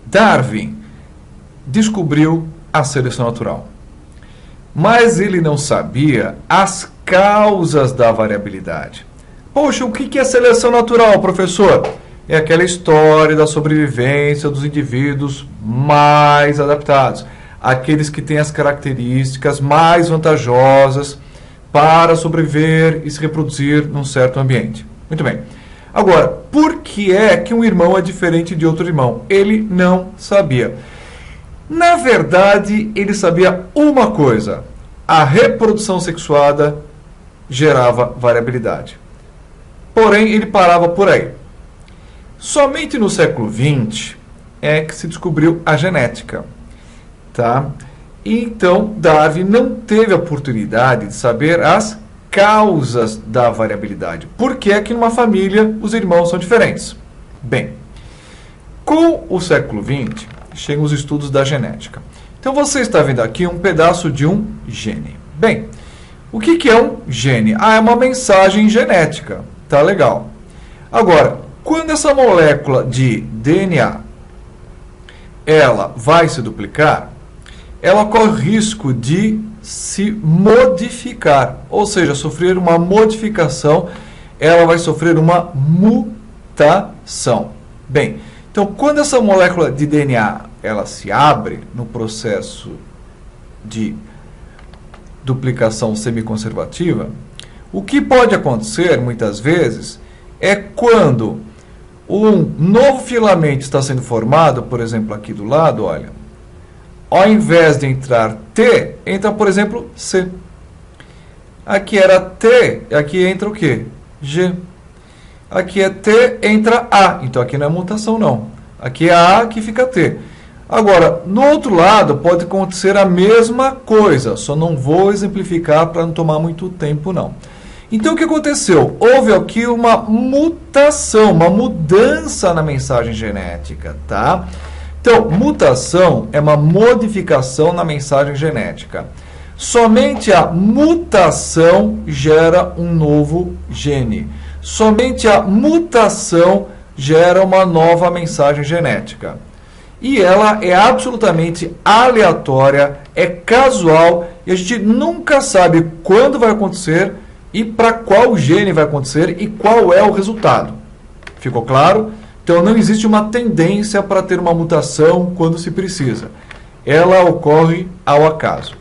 Darwin descobriu a seleção natural, mas ele não sabia as causas da variabilidade. Poxa, o que é seleção natural, professor? É aquela história da sobrevivência dos indivíduos mais adaptados, aqueles que têm as características mais vantajosas para sobreviver e se reproduzir num certo ambiente. Muito bem. Agora, por que é que um irmão é diferente de outro irmão? Ele não sabia. Na verdade, ele sabia uma coisa: a reprodução sexuada gerava variabilidade. Porém, ele parava por aí. Somente no século XX é que se descobriu a genética, tá? Então, Darwin não teve a oportunidade de saber as causas da variabilidade. Por que é que numa família os irmãos são diferentes? Bem, com o século XX, chegam os estudos da genética. Então, você está vendo aqui um pedaço de um gene. Bem, o que é um gene? É uma mensagem genética. Tá legal. Agora, quando essa molécula de DNA ela vai se duplicar, ela corre risco de se modificar, ou seja, sofrer uma modificação, ela vai sofrer uma mutação. Bem, então quando essa molécula de DNA ela se abre no processo de duplicação semiconservativa, o que pode acontecer muitas vezes é quando um novo filamento está sendo formado, por exemplo, aqui do lado, olha, ao invés de entrar T, entra, por exemplo, C. Aqui era T, aqui entra o quê? G. Aqui é T, entra A. Então aqui não é mutação, não. Aqui é A, aqui fica T. Agora, no outro lado, pode acontecer a mesma coisa, só não vou exemplificar para não tomar muito tempo, não. Então, o que aconteceu? Houve aqui uma mutação, uma mudança na mensagem genética, tá? Então, mutação é uma modificação na mensagem genética. Somente a mutação gera um novo gene. Somente a mutação gera uma nova mensagem genética. E ela é absolutamente aleatória, é casual, e a gente nunca sabe quando vai acontecer e para qual gene vai acontecer e qual é o resultado. Ficou claro? Então não existe uma tendência para ter uma mutação quando se precisa. Ela ocorre ao acaso.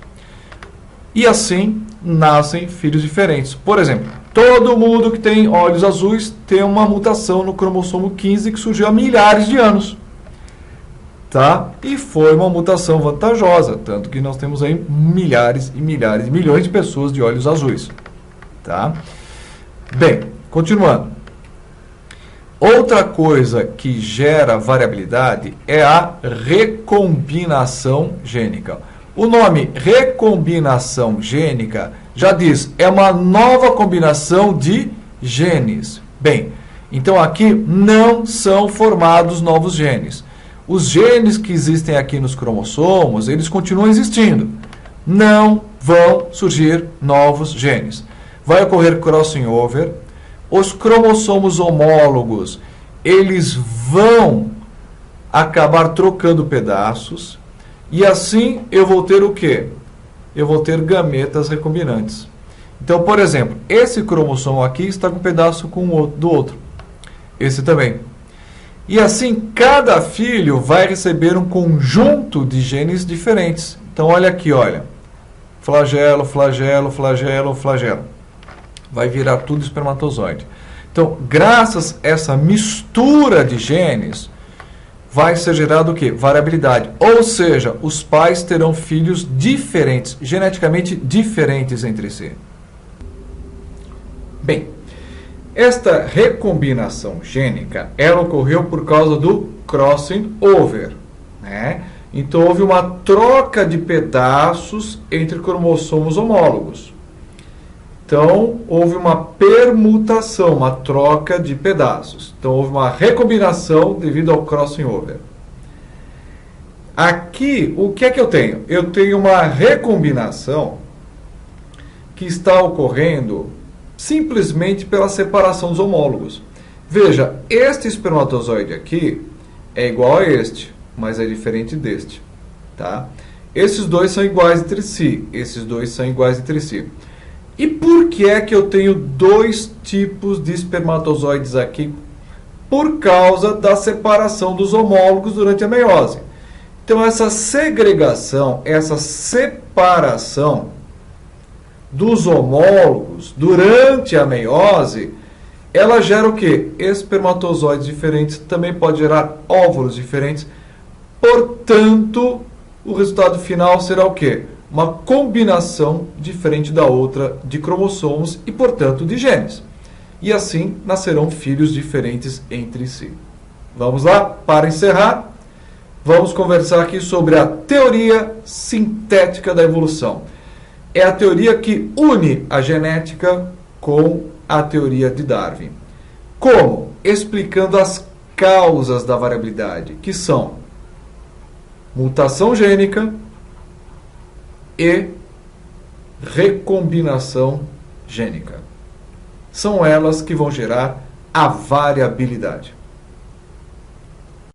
E assim nascem filhos diferentes. Por exemplo, todo mundo que tem olhos azuis tem uma mutação no cromossomo 15 que surgiu há milhares de anos. Tá? E foi uma mutação vantajosa, tanto que nós temos aí milhares e milhares, milhões de pessoas de olhos azuis. Tá? Bem, continuando. Outra coisa que gera variabilidade é a recombinação gênica. O nome recombinação gênica já diz, é uma nova combinação de genes. Bem, então aqui não são formados novos genes. Os genes que existem aqui nos cromossomos, eles continuam existindo. Não vão surgir novos genes. Vai ocorrer crossing over, os cromossomos homólogos, eles vão acabar trocando pedaços, e assim eu vou ter o quê? Eu vou ter gametas recombinantes. Então, por exemplo, esse cromossomo aqui está com um pedaço do outro. Esse também. E assim, cada filho vai receber um conjunto de genes diferentes. Então, olha aqui, olha. Flagelo, flagelo, flagelo, flagelo. Vai virar tudo espermatozoide. Então, graças a essa mistura de genes, vai ser gerado o quê? Variabilidade. Ou seja, os pais terão filhos diferentes, geneticamente diferentes entre si. Bem, esta recombinação gênica, ela ocorreu por causa do crossing over, né? Então, houve uma troca de pedaços entre cromossomos homólogos. Então, houve uma permutação, uma troca de pedaços. Então, houve uma recombinação devido ao crossing over. Aqui, o que é que eu tenho? Eu tenho uma recombinação que está ocorrendo simplesmente pela separação dos homólogos. Veja, este espermatozoide aqui é igual a este. mas é diferente deste, tá? Esses dois são iguais entre si, esses dois são iguais entre si. E por que é que eu tenho dois tipos de espermatozoides aqui? Por causa da separação dos homólogos durante a meiose. Então, essa segregação, essa separação dos homólogos durante a meiose, ela gera o quê? Espermatozoides diferentes, também pode gerar óvulos diferentes. Portanto, o resultado final será o quê? Uma combinação diferente da outra de cromossomos e, portanto, de genes. E assim nascerão filhos diferentes entre si. Vamos lá? Para encerrar, vamos conversar aqui sobre a teoria sintética da evolução. É a teoria que une a genética com a teoria de Darwin. Como? Explicando as causas da variabilidade, que são mutação gênica e recombinação gênica. São elas que vão gerar a variabilidade.